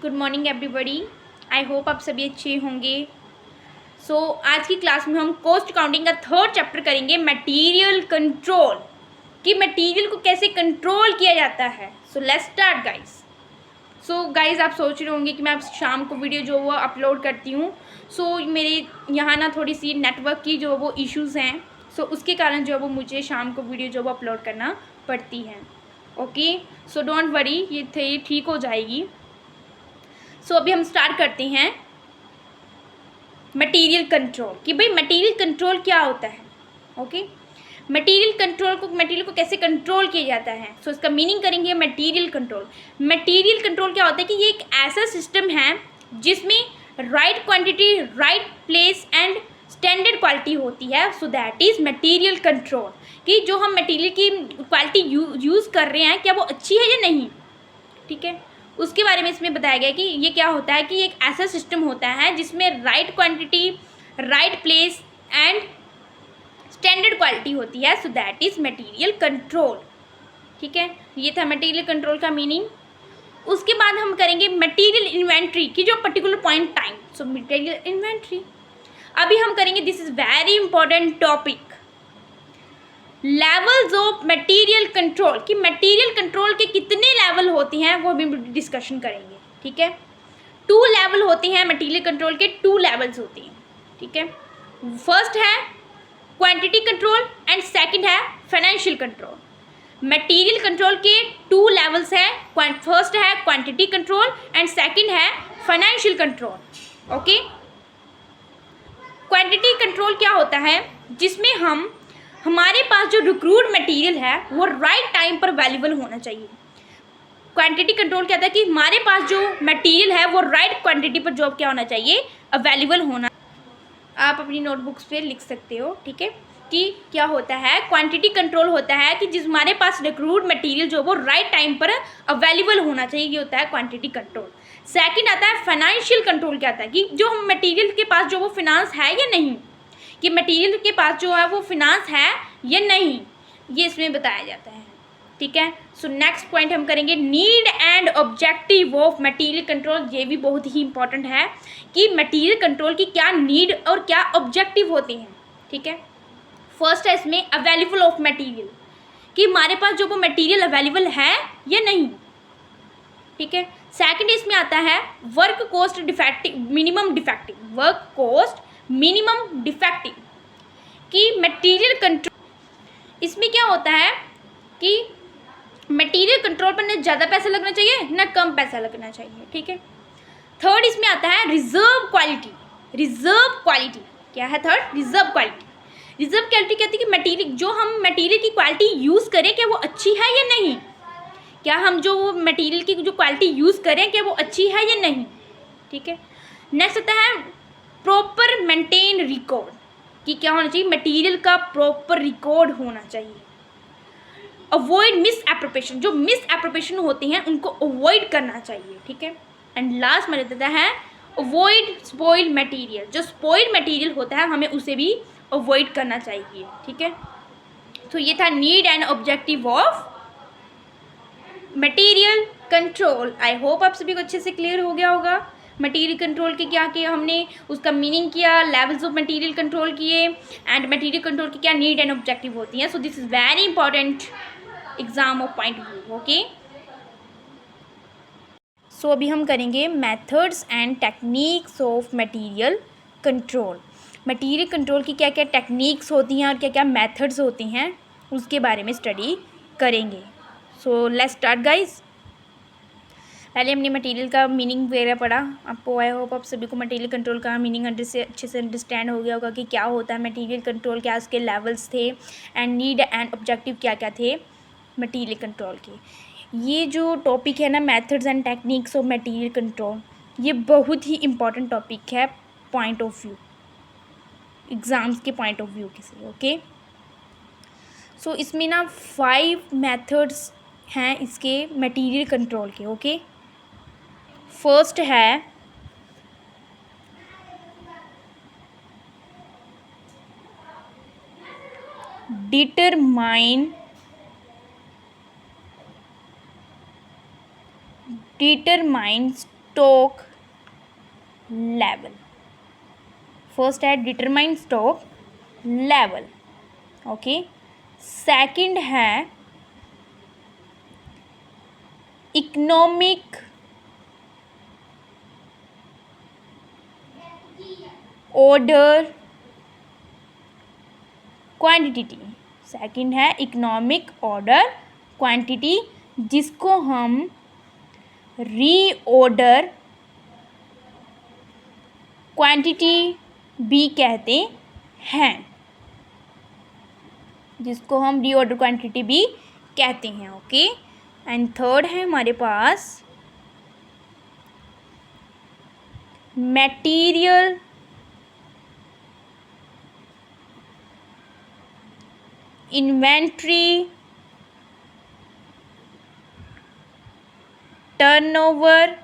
Good morning everybody. I hope आप सभी अच्छे होंगे। आज की क्लास में हम कॉस्ट अकाउंटिंग का थर्ड चैप्टर करेंगे, मटेरियल कंट्रोल, कि मटेरियल को कैसे कंट्रोल किया जाता है। Let's start guys. गाइस आप सोच रहे होंगे कि मैं अब शाम को वीडियो जो वो अपलोड करती हूँ। मेरे यहाँ ना थोड़ी सी नेटवर्क की जो वो इश्यूज़ हैं, उसके कारण जो वो मुझे शाम को वीडियो जो वो अपलोड करना पड़ती है। ओके, डोंट वरी, ये ठीक हो जाएगी। अभी हम स्टार्ट करते हैं मटेरियल कंट्रोल, कि भाई मटेरियल कंट्रोल क्या होता है। ओके, मटेरियल को कैसे कंट्रोल किया जाता है। इसका मीनिंग करेंगे मटेरियल कंट्रोल। मटेरियल कंट्रोल क्या होता है कि ये एक ऐसा सिस्टम है जिसमें right quantity, right place and standard quality होती है। दैट इज़ मटेरियल कंट्रोल, कि जो हम मटेरियल की क्वालिटी यूज़ कर रहे हैं क्या वो अच्छी है या नहीं। ठीक है, उसके बारे में इसमें बताया गया कि ये क्या होता है कि एक ऐसा सिस्टम होता है जिसमें right quantity, right place and standard quality होती है। That is material control. ठीक है, ये था मटेरियल कंट्रोल का मीनिंग। उसके बाद हम करेंगे मटेरियल इन्वेंट्री की जो particular point time. Material inventory अभी हम करेंगे। This is very important topic, levels of material control, कि मटेरियल कंट्रोल के कितने लेवल होते हैं वो भी डिस्कशन करेंगे। ठीक है, 2 लेवल होते हैं मटेरियल कंट्रोल के, 2 लेवल्स होते हैं। ठीक है, फर्स्ट है क्वांटिटी कंट्रोल एंड सेकंड है फाइनेंशियल कंट्रोल। मटेरियल कंट्रोल के 2 लेवल्स हैं, फर्स्ट है क्वांटिटी कंट्रोल एंड सेकंड है financial control. Okay, quantity control क्या होता है, जिसमें हमारे पास जो रिक्रूट मटेरियल है वो राइट टाइम पर अवेलेबल होना चाहिए। क्वांटिटी कंट्रोल कहता है कि हमारे पास जो मटेरियल है वो राइट क्वांटिटी पर जॉब क्या होना चाहिए, अवेलेबल होना। आप अपनी नोटबुक्स पे लिख सकते हो। ठीक है, कि क्या होता है, क्वांटिटी कंट्रोल होता है कि जिस हमारे पास रिक्रूट मटेरियल जो वो राइट टाइम पर अवेलेबल होना चाहिए, ये होता है क्वांटिटी कंट्रोल। सेकंड आता है फाइनेंशियल कंट्रोल, क्या आता है कि जो हम मटेरियल के पास जो वो फिनांस है या नहीं, कि मटेरियल के पास जो है वो फिनांस है या नहीं, ये इसमें बताया जाता है। ठीक है, नेक्स्ट पॉइंट हम करेंगे need and objective of material control. ये भी बहुत ही इंपॉर्टेंट है कि मटेरियल कंट्रोल की क्या नीड और क्या ऑब्जेक्टिव होते हैं। ठीक है, फर्स्ट है इसमें अवेलेबल ऑफ मटेरियल, कि हमारे पास जो वो मटेरियल अवेलेबल है या नहीं। ठीक है, सेकंड इसमें आता है work cost defective, minimum defective, work cost minimum defective, कि मटेरियल कंट्रोल, इसमें क्या होता है कि मटेरियल कंट्रोल पर न ज़्यादा पैसा लगना चाहिए न कम पैसा लगना चाहिए। ठीक है, थर्ड इसमें आता है रिजर्व क्वालिटी। रिजर्व क्वालिटी क्या है, third reserve quality. Reserve quality कहती है कि मटेरियल जो हम मटेरियल की क्वालिटी यूज़ करें क्या वो अच्छी है या नहीं, क्या हम जो मटेरियल की जो क्वालिटी यूज़ करें क्या वो अच्छी है या नहीं। ठीक है, नेक्स्ट आता है प्रॉपर मेंटेन रिकॉर्ड, कि क्या होना चाहिए, मटेरियल का प्रॉपर रिकॉर्ड होना चाहिए। अवॉइड मिस एप्रोप्रिएशन, जो मिस एप्रोप्रिएशन होते हैं उनको अवॉइड करना चाहिए। ठीक है, एंड लास्ट में रहता है अवॉइड स्पॉइल्ड मटेरियल, जो स्पॉइल्ड मटेरियल होता है हमें उसे भी अवॉइड करना चाहिए। ठीक है, तो ये था need and objective of material control. I hope आप सभी को अच्छे से क्लियर हो गया होगा। मटेरियल कंट्रोल के क्या किया हमने, उसका मीनिंग किया, लेवल्स ऑफ मटेरियल कंट्रोल किए, एंड मटेरियल कंट्रोल की क्या नीड एंड ऑब्जेक्टिव होती हैं। This is very important exam of point of view. Okay, अभी हम करेंगे methods and techniques of material control. Material control की क्या क्या टेक्निक्स होती हैं और क्या क्या मेथड्स होती हैं उसके बारे में स्टडी करेंगे। Let's start guys. पहले हमने मटेरियल का मीनिंग वगैरह पढ़ा, आपको आई होप आप सभी को मटेरियल कंट्रोल का मीनिंग अच्छे से अंडरस्टैंड हो गया होगा कि क्या होता है मटेरियल कंट्रोल, क्या उसके लेवल्स थे एंड नीड एंड ऑब्जेक्टिव क्या क्या थे मटेरियल कंट्रोल के। ये जो टॉपिक है ना, methods and techniques of material control, ये बहुत ही इम्पॉर्टेंट टॉपिक है पॉइंट ऑफ व्यू, एग्ज़ाम्स के पॉइंट ऑफ व्यू के से। ओके, इसमें ना 5 मेथड्स हैं इसके मटेरियल कंट्रोल के। ओके, फर्स्ट है डिटरमाइन स्टॉक लेवल। फर्स्ट है determine stock level, okay. Second है इकोनॉमिक ऑर्डर क्वांटिटी। सेकंड है इकोनॉमिक ऑर्डर क्वांटिटी, जिसको हम रीऑर्डर क्वांटिटी भी कहते हैं, जिसको हम रीऑर्डर क्वांटिटी भी कहते हैं, ओके। एंड थर्ड है हमारे पास material inventory turnover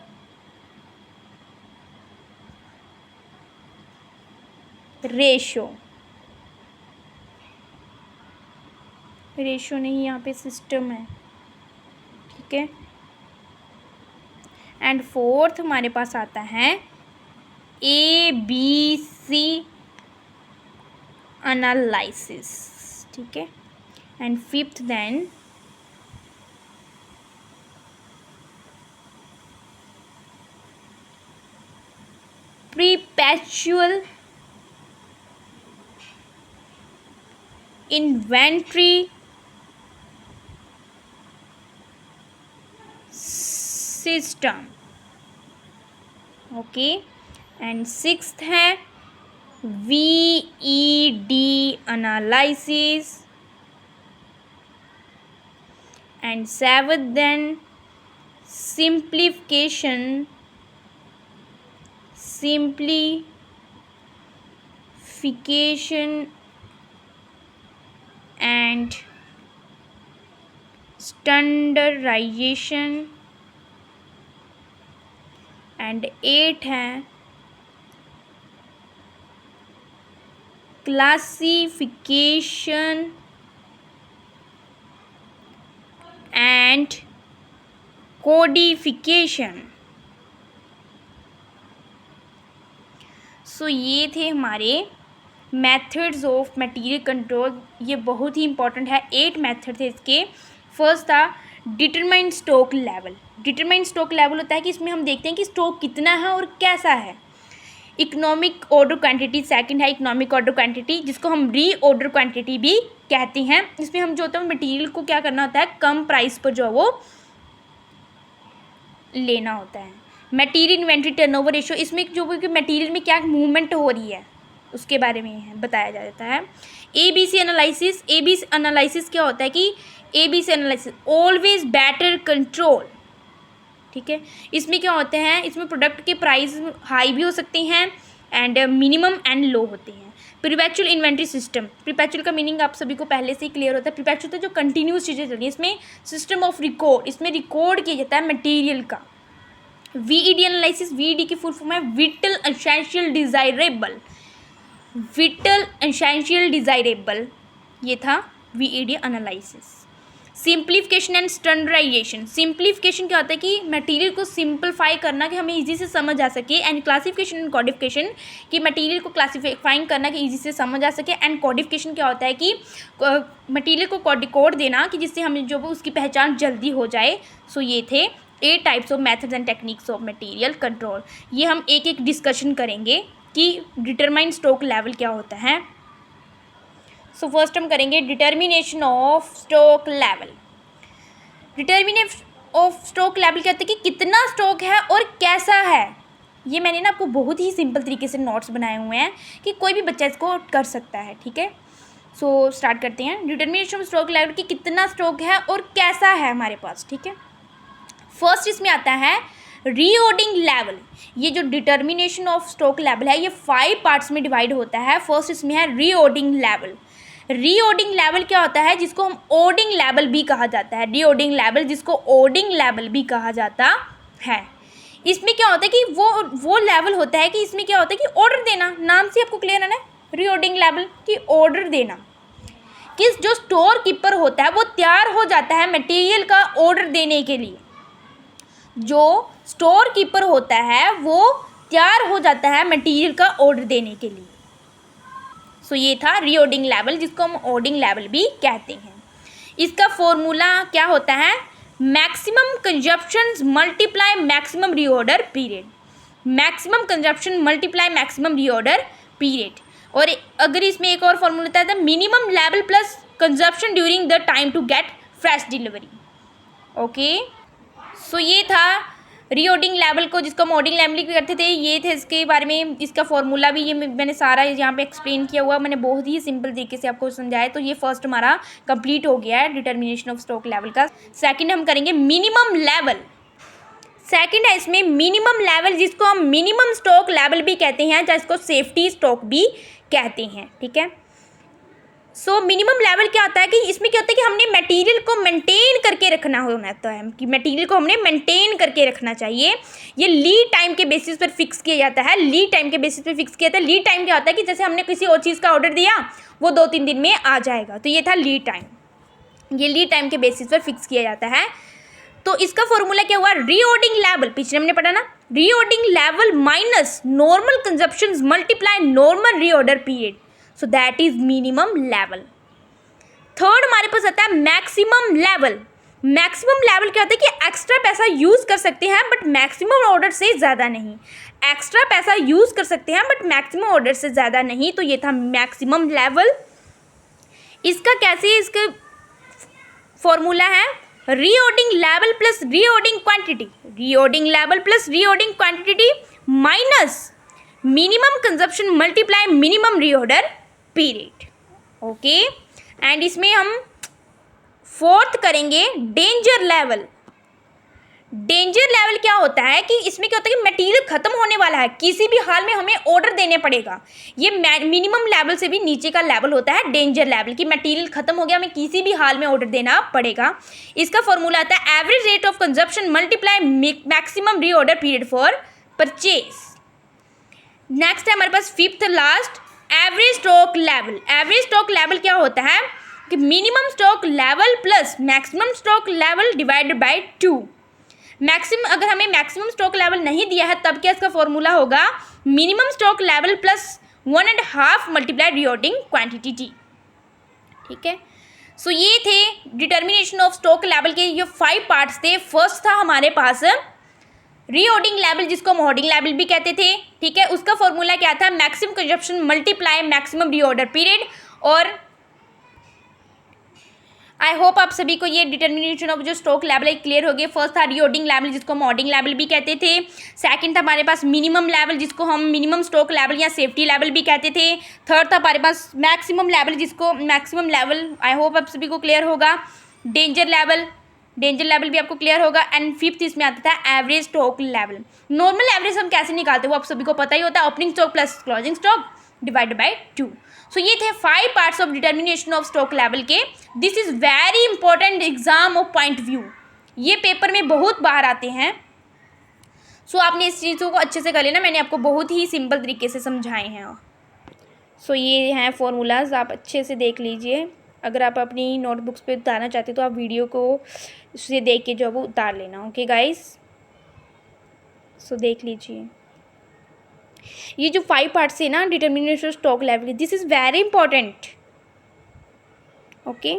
ratio. Ratio नहीं, यहाँ पे सिस्टम है, ठीक है। एंड फोर्थ हमारे पास आता है ABC एनालिसिस, ठीक है। And fifth then perpetual inventory system, okay. And sixth है VED analysis, and seventh then simplification and standardization, and 8 है classification and codification। सो ये थे हमारे मेथड्स ऑफ मटेरियल कंट्रोल। ये बहुत ही इंपॉर्टेंट है, 8 मेथड थे इसके। फर्स्ट था determine stock level. Determine stock level होता है कि इसमें हम देखते हैं कि स्टॉक कितना है और कैसा है। इकोनॉमिक ऑर्डर क्वांटिटी सेकंड है इकोनॉमिक ऑर्डर क्वांटिटी, जिसको हम री ऑर्डर क्वांटिटी भी कहते हैं। इसमें हम जो होता है मटेरियल को क्या करना होता है, कम प्राइस पर जो है वो लेना होता है। मटेरियल इन्वेंट्री टर्नओवर रेशियो, इसमें जो मटेरियल में क्या मूवमेंट हो रही है उसके बारे में बताया जाता है। ABC एनालिसिस, ABC एनालिसिस क्या होता है कि ABC analysis always better control, ठीक है। इसमें क्या होते हैं, इसमें प्रोडक्ट के प्राइस हाई भी हो सकते हैं एंड मिनिमम एंड लो होते हैं। परपेचुअल इन्वेंट्री सिस्टम, परपेचुअल का मीनिंग आप सभी को पहले से ही क्लियर होता है। परपेचुअल तो जो कंटिन्यूस चीज़ें चल रही हैं, इसमें सिस्टम ऑफ रिकॉर्ड, इसमें रिकॉर्ड किया जाता है मटेरियल का। VED एनालिसिस, VED की फुल फॉर्म है vital essential desirable, vital essential desirable, ये था VED analysis. Simplification and standardization, simplification क्या होता है कि मटेरियल को सिंपलीफाई करना कि हमें इजी से समझ आ सके, एंड क्लासिफिकेशन एंड कोडिफिकेशन कि मटेरियल को क्लासिफाइंग करना कि इजी से समझ आ सके, एंड कोडिफिकेशन क्या होता है कि मटेरियल को कोड देना कि जिससे हमें जो उसकी पहचान जल्दी हो जाए। सो ये थे 8 types of methods and techniques of material control. ये हम एक एक डिस्कशन करेंगे कि डिटरमाइन स्टॉक लेवल क्या होता है। सो फर्स्ट हम करेंगे determination of stock level. Determination of stock level कहते हैं कि कितना स्टॉक है और कैसा है। ये मैंने ना आपको बहुत ही सिंपल तरीके से नोट्स बनाए हुए हैं कि कोई भी बच्चा इसको कर सकता है, ठीक है। सो स्टार्ट करते हैं। डिटर्मिनेशन ऑफ स्टॉक लेवल कि कितना स्टॉक है और कैसा है हमारे पास, ठीक है। फर्स्ट इसमें आता है रीऑर्डरिंग लेवल। ये जो डिटर्मिनेशन ऑफ स्टॉक लेवल है ये 5 पार्ट्स में डिवाइड होता है। फर्स्ट इसमें है रीऑर्डरिंग लेवल। रीऑर्डरिंग लेवल क्या होता है, जिसको हम ऑर्डरिंग लेवल भी कहा जाता है। रीऑर्डरिंग लेवल जिसको ऑर्डरिंग लेवल भी कहा जाता है। इसमें क्या होता है कि वो लेवल होता है कि इसमें क्या होता है कि ऑर्डर देना, नाम से आपको क्लियर है ना, रीऑर्डरिंग लेवल की ऑर्डर देना कि जो स्टोर कीपर होता है वो तैयार हो जाता है मटेरियल का ऑर्डर देने के लिए। जो स्टोर कीपर होता है वो तैयार हो जाता है मटेरियल का ऑर्डर देने के लिए। सो ये था रीऑर्डरिंग लेवल, जिसको हम ऑर्डरिंग लेवल भी कहते हैं। इसका फॉर्मूला क्या होता है? Maximum consumption multiply maximum reorder period, maximum consumption multiply maximum reorder period. और अगर इसमें एक और फॉर्मूला होता है, minimum level plus consumption during the time to get fresh delivery. Okay, so ये था रीऑर्डरिंग लेवल को, जिसको हम ऑर्डरिंग लेवल भी करते थे, ये थे इसके बारे में। इसका फॉर्मूला भी ये मैंने सारा यहाँ पे एक्सप्लेन किया हुआ, मैंने बहुत ही सिंपल तरीके से आपको समझाया। तो ये फर्स्ट हमारा कंप्लीट हो गया है डिटर्मिनेशन ऑफ स्टॉक लेवल का। सेकंड हम करेंगे मिनिमम लेवल। सेकंड है इसमें मिनिमम लेवल, जिसको हम मिनिमम स्टॉक लेवल भी कहते हैं, जिसको सेफ्टी स्टॉक भी कहते हैं। ठीक है, सो मिनिमम लेवल क्या होता है कि इसमें क्या होता है कि हमने मटेरियल को मेंटेन करके रखना होता है, कि मटेरियल को हमने मेंटेन करके रखना चाहिए। ये लीड टाइम के बेसिस पर फिक्स किया जाता है, लीड टाइम के बेसिस पर फिक्स किया जाता है। लीड टाइम क्या होता है कि जैसे हमने किसी और चीज़ का ऑर्डर दिया, वो 2-3 दिन में आ जाएगा, तो ये था लीड टाइम। ये लीड टाइम के बेसिस पर फिक्स किया जाता है। तो इसका फॉर्मूला क्या हुआ? रीऑर्डरिंग लेवल, पीछे हमने पढ़ा ना, reordering level minus normal consumption multiply normal reorder period, so that is minimum level. Third हमारे पास आता है मैक्सिमम लेवल। मैक्सिमम लेवल क्या होता है कि एक्स्ट्रा पैसा यूज़ कर सकते हैं बट मैक्सिमम ऑर्डर से ज़्यादा नहीं। एक्स्ट्रा पैसा यूज़ कर सकते हैं बट मैक्सिमम ऑर्डर से ज़्यादा नहीं, तो ये था मैक्सिमम लेवल। इसका कैसे, इसका फॉर्मूला है reordering level plus reordering quantity, reordering level plus reordering quantity minus minimum consumption multiply minimum reorder period. Okay, and इसमें हम फोर्थ करेंगे डेंजर लेवल। डेंजर लेवल क्या होता है कि इसमें क्या होता है कि मटेरियल खत्म होने वाला है, किसी भी हाल में हमें ऑर्डर देने पड़ेगा। ये मिनिमम लेवल से भी नीचे का लेवल होता है डेंजर लेवल, कि मटेरियल खत्म हो गया, हमें किसी भी हाल में ऑर्डर देना पड़ेगा। इसका फॉर्मूला आता है average rate of consumption multiply maximum reorder period for purchase. Next है हमारे पास fifth last average stock level. Average stock level क्या होता है कि minimum stock level plus maximum stock level divided by 2। Maximum, अगर हमें मैक्सिमम स्टॉक लेवल नहीं दिया है तब क्या इसका फॉर्मूला होगा? Minimum stock level plus 1.5 multiply reordering quantity T. ठीक है, सो ये थे डिटर्मिनेशन ऑफ स्टॉक लेवल के ये 5 पार्ट्स थे। फर्स्ट था हमारे पास रीऑर्डरिंग लेवल, जिसको हम ऑर्डरिंग लेवल भी कहते थे। ठीक है, उसका फॉर्मूला क्या था? Maximum consumption multiply maximum reorder period. और आई होप आप सभी को ये डिटर्मिनेशन ऑफ जो स्टॉक लेवल है क्लियर हो गए। फर्स्ट था रीऑर्डरिंग लेवल, जिसको हम ऑर्डरिंग लेवल भी कहते थे। सेकंड था हमारे पास मिनिमम लेवल, जिसको हम मिनिमम स्टॉक लेवल या सेफ्टी लेवल भी कहते थे। थर्ड था हमारे पास मैक्सिमम लेवल, जिसको मैक्सिमम लेवल, आई होप आप सभी को क्लियर होगा। डेंजर लेवल, डेंजर लेवल भी आपको क्लियर होगा। एंड फिफ्थ इसमें आता था average stock level. Normal average हम कैसे निकालते हैं वो आप सभी को पता ही होता है, opening stock plus closing stock divided by 2। So ये थे 5 parts of determination of stock level के। This is very important exam of point view, ये पेपर में बहुत बाहर आते हैं। सो आपने इस चीज़ों को अच्छे से कर लेना, मैंने आपको बहुत ही सिंपल तरीके से समझाए हैं। सो ये हैं फॉर्मूलाज, आप अच्छे से देख लीजिए। अगर आप अपनी नोटबुक्स पे उतारना चाहते हो तो आप वीडियो को से देख के जो है वो उतार लेना। ओके गाइस, सो देख लीजिए ये जो 5 पार्ट्स है ना determination of stock level, this is very important. Okay.